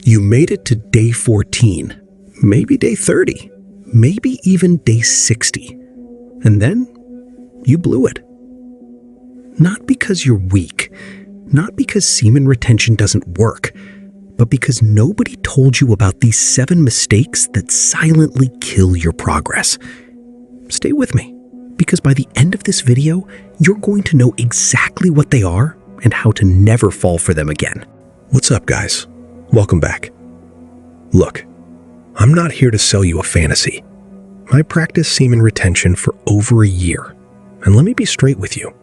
You made it to day 14, maybe day 30, maybe even day 60. And then you blew it. Not because you're weak, not because semen retention doesn't work, but because nobody told you about these 7 mistakes that silently kill your progress. Stay with me, because by the end of this video, you're going to know exactly what they are and how to never fall for them again. What's up, guys? Welcome back. Look, I'm not here to sell you a fantasy. I practiced semen retention for over a year, and let me be straight with you.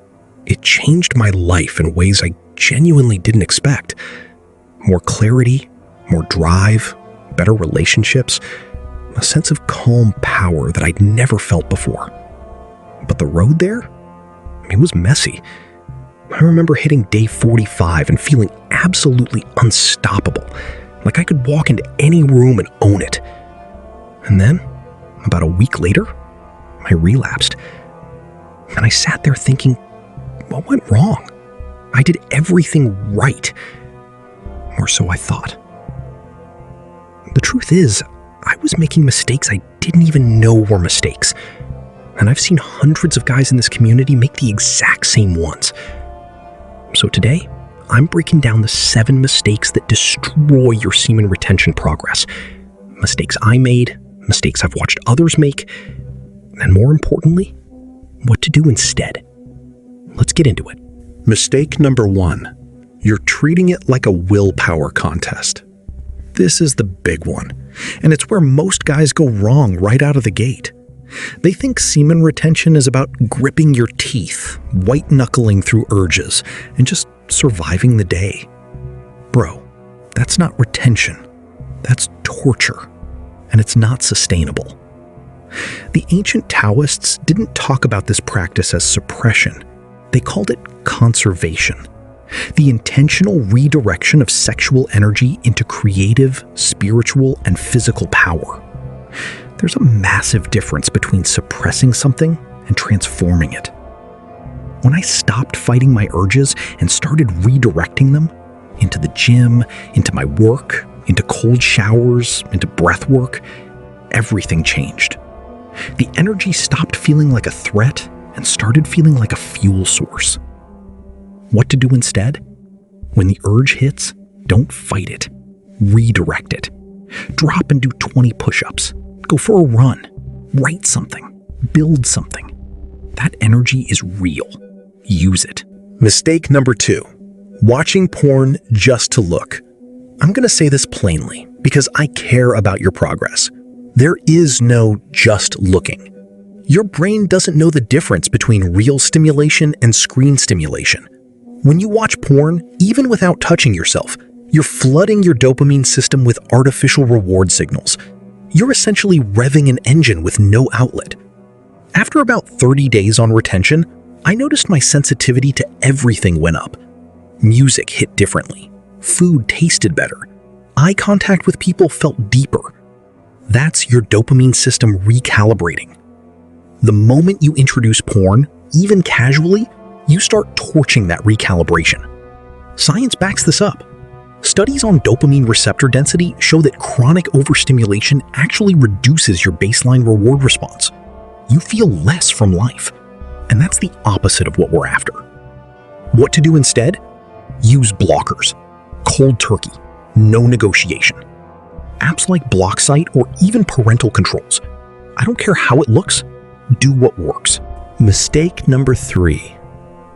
It changed my life in ways I genuinely didn't expect. More clarity, more drive, better relationships, a sense of calm power that I'd never felt before. But the road there, it was messy. I remember hitting day 45 and feeling absolutely unstoppable, like I could walk into any room and own it. And then, about a week later, I relapsed. And I sat there thinking, what went wrong? I did everything right. Or so I thought. The truth is, I was making mistakes I didn't even know were mistakes. And I've seen hundreds of guys in this community make the exact same ones. So today, I'm breaking down the 7 mistakes that destroy your semen retention progress. Mistakes I made, mistakes I've watched others make, and more importantly, what to do instead. Let's get into it. Mistake number 1. You're treating it like a willpower contest. This is the big one, and it's where most guys go wrong right out of the gate. They think semen retention is about gripping your teeth, white-knuckling through urges, and just surviving the day. Bro, that's not retention. That's torture, and it's not sustainable. The ancient Taoists didn't talk about this practice as suppression. They called it conservation, the intentional redirection of sexual energy into creative, spiritual, and physical power. There's a massive difference between suppressing something and transforming it. When I stopped fighting my urges and started redirecting them into the gym, into my work, into cold showers, into breath work, everything changed. The energy stopped feeling like a threat and started feeling like a fuel source. What to do instead? When the urge hits, don't fight it. Redirect it. Drop and do 20 push-ups. Go for a run. Write something. Build something. That energy is real. Use it. Mistake number 2. Watching porn just to look. I'm going to say this plainly because I care about your progress. There is no just looking. Your brain doesn't know the difference between real stimulation and screen stimulation. When you watch porn, even without touching yourself, you're flooding your dopamine system with artificial reward signals. You're essentially revving an engine with no outlet. After about 30 days on retention, I noticed my sensitivity to everything went up. Music hit differently. Food tasted better. Eye contact with people felt deeper. That's your dopamine system recalibrating. The moment you introduce porn, even casually, you start torching that recalibration. Science backs this up. Studies on dopamine receptor density show that chronic overstimulation actually reduces your baseline reward response. You feel less from life. And that's the opposite of what we're after. What to do instead? Use blockers. Cold turkey. No negotiation. Apps like BlockSite or even parental controls. I don't care how it looks. Do what works. Mistake number 3.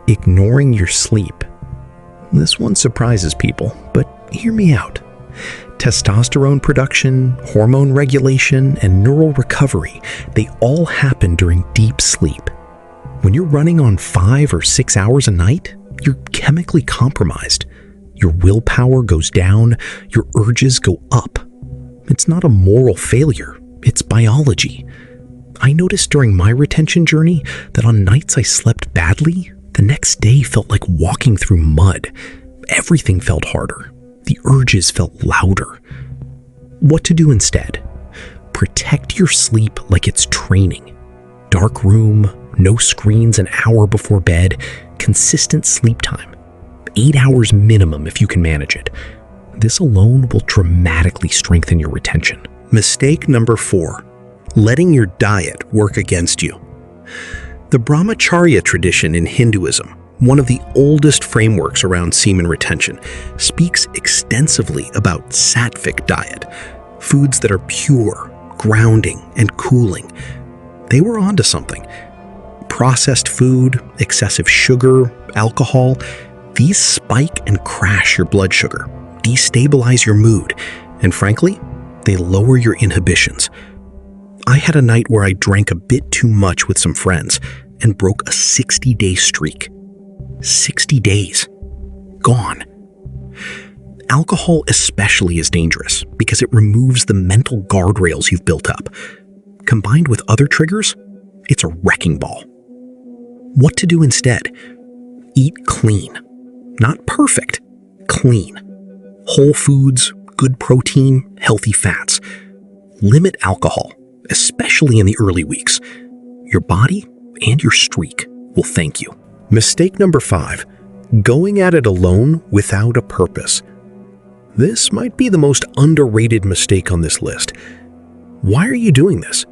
Ignoring your sleep. This one surprises people, but hear me out. Testosterone production, hormone regulation, and neural recovery, they all happen during deep sleep. When you're running on 5 or 6 hours a night, you're chemically compromised. Your willpower goes down, your urges go up. It's not a moral failure, it's biology. I noticed during my retention journey that on nights I slept badly, the next day felt like walking through mud. Everything felt harder. The urges felt louder. What to do instead? Protect your sleep like it's training. Dark room, no screens an hour before bed, consistent sleep time. 8 hours minimum if you can manage it. This alone will dramatically strengthen your retention. Mistake number 4, letting your diet work against you. The Brahmacharya tradition in Hinduism, one of the oldest frameworks around semen retention, speaks extensively about sattvic diet, foods that are pure, grounding, and cooling. They were onto something. Processed food, excessive sugar, alcohol, these spike and crash your blood sugar, destabilize your mood, and frankly, they lower your inhibitions. I had a night where I drank a bit too much with some friends and broke a 60-day streak. 60 days. Gone. Alcohol especially is dangerous because it removes the mental guardrails you've built up. Combined with other triggers, it's a wrecking ball. What to do instead? Eat clean. Not perfect, clean. Whole foods, good protein, healthy fats. Limit alcohol, especially in the early weeks. Your body and your streak will thank you. Mistake number 5, going at it alone without a purpose. This might be the most underrated mistake on this list. Why are you doing this?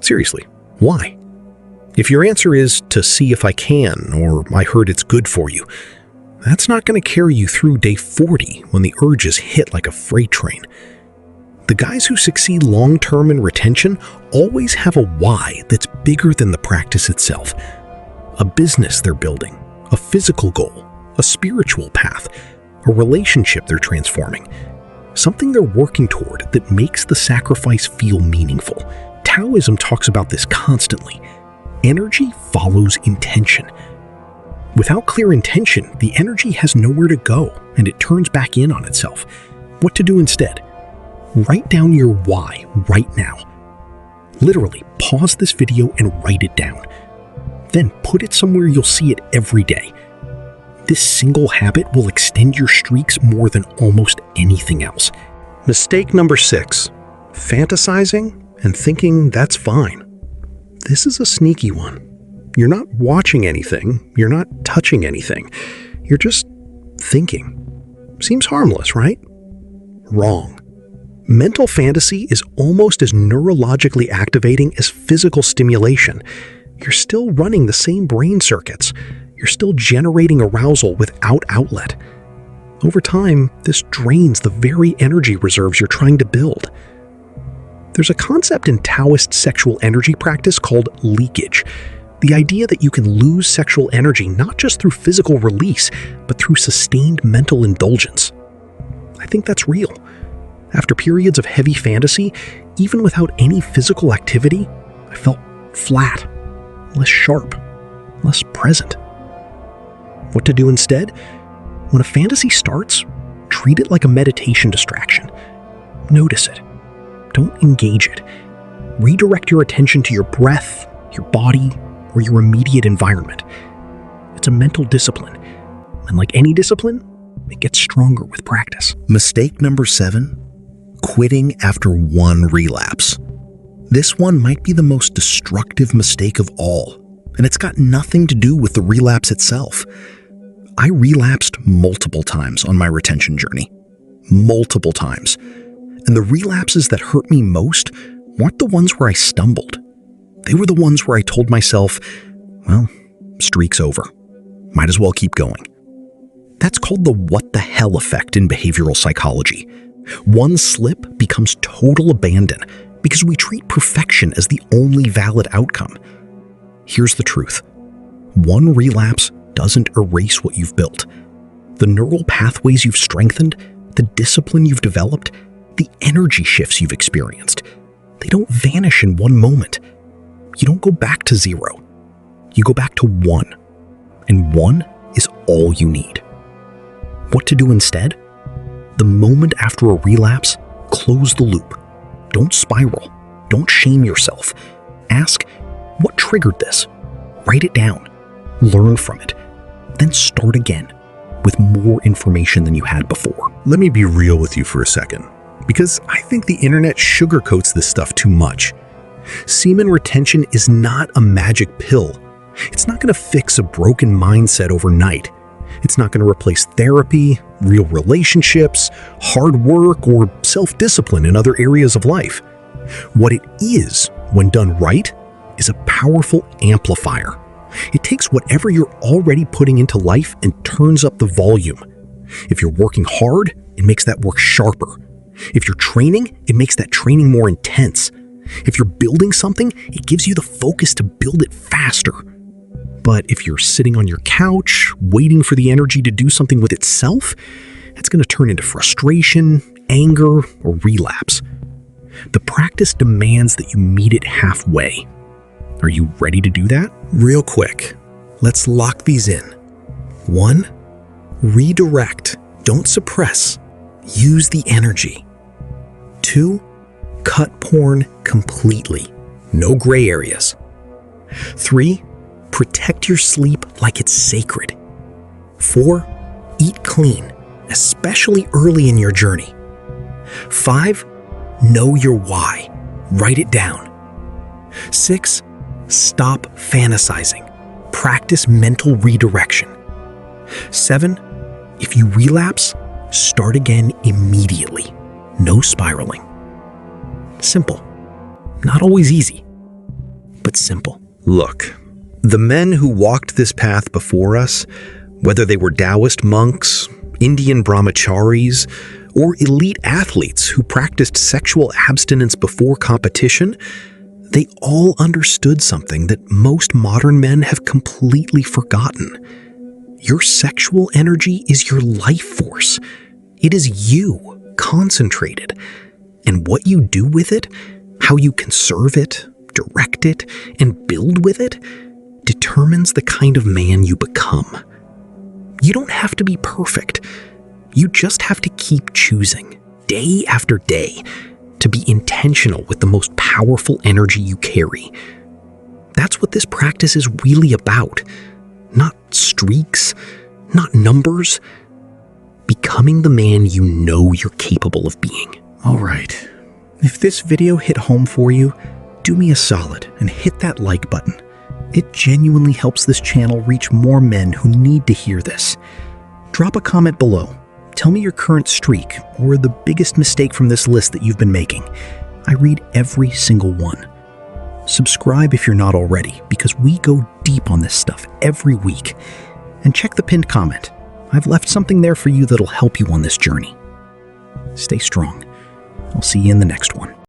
Seriously, why? If your answer is to see if I can, or I heard it's good for you, that's not going to carry you through day 40 when the urges hit like a freight train. The guys who succeed long-term in retention always have a why that's bigger than the practice itself. A business they're building, a physical goal, a spiritual path, a relationship they're transforming, something they're working toward that makes the sacrifice feel meaningful. Taoism talks about this constantly. Energy follows intention. Without clear intention, the energy has nowhere to go and it turns back in on itself. What to do instead? Write down your why right now. Literally, pause this video and write it down. Then put it somewhere you'll see it every day. This single habit will extend your streaks more than almost anything else. Mistake number 6, fantasizing and thinking that's fine. This is a sneaky one. You're not watching anything, you're not touching anything, you're just thinking. Seems harmless, right? Wrong. Mental fantasy is almost as neurologically activating as physical stimulation. You're still running the same brain circuits. You're still generating arousal without outlet. Over time, this drains the very energy reserves you're trying to build. There's a concept in Taoist sexual energy practice called leakage. The idea that you can lose sexual energy not just through physical release, but through sustained mental indulgence. I think that's real. After periods of heavy fantasy, even without any physical activity, I felt flat, less sharp, less present. What to do instead? When a fantasy starts, treat it like a meditation distraction. Notice it. Don't engage it. Redirect your attention to your breath, your body, or your immediate environment. It's a mental discipline. And like any discipline, it gets stronger with practice. Mistake number 7, quitting after one relapse. This one might be the most destructive mistake of all, and it's got nothing to do with the relapse itself. I relapsed multiple times on my retention journey. Multiple times. And the relapses that hurt me most weren't the ones where I stumbled. They were the ones where I told myself, well, streak's over. Might as well keep going. That's called the what the hell effect in behavioral psychology. One slip becomes total abandon because we treat perfection as the only valid outcome. Here's the truth. One relapse doesn't erase what you've built. The neural pathways you've strengthened, the discipline you've developed, the energy shifts you've experienced, they don't vanish in one moment. You don't go back to 0. You go back to 1. And 1 is all you need. What to do instead? The moment after a relapse, close the loop. Don't spiral. Don't shame yourself. Ask, what triggered this? Write it down. Learn from it. Then start again with more information than you had before. Let me be real with you for a second, because I think the internet sugarcoats this stuff too much. Semen retention is not a magic pill. It's not going to fix a broken mindset overnight. It's not going to replace therapy, real relationships, hard work, or self-discipline in other areas of life. What it is, when done right, is a powerful amplifier. It takes whatever you're already putting into life and turns up the volume. If you're working hard, it makes that work sharper. If you're training, it makes that training more intense. If you're building something, it gives you the focus to build it faster. But if you're sitting on your couch, waiting for the energy to do something with itself, it's going to turn into frustration, anger, or relapse. The practice demands that you meet it halfway. Are you ready to do that? Real quick, let's lock these in. 1. Redirect. Don't suppress. Use the energy. 2. Cut porn completely. No gray areas. 3. Protect your sleep like it's sacred. 4. Eat clean, especially early in your journey. 5. Know your why. Write it down. 6. Stop fantasizing. Practice mental redirection. 7. If you relapse, start again immediately. No spiraling. Simple. Not always easy, but simple. Look, the men who walked this path before us, whether they were Taoist monks, Indian brahmacharis, or elite athletes who practiced sexual abstinence before competition, they all understood something that most modern men have completely forgotten. Your sexual energy is your life force. It is you, concentrated. And what you do with it, how you conserve it, direct it, and build with it, determines the kind of man you become. You don't have to be perfect. You just have to keep choosing, day after day, to be intentional with the most powerful energy you carry. That's what this practice is really about. Not streaks, not numbers. Becoming the man you know you're capable of being. All right. If this video hit home for you, do me a solid and hit that like button. It genuinely helps this channel reach more men who need to hear this. Drop a comment below. Tell me your current streak or the biggest mistake from this list that you've been making. I read every single one. Subscribe if you're not already, because we go deep on this stuff every week. And check the pinned comment. I've left something there for you that'll help you on this journey. Stay strong. I'll see you in the next one.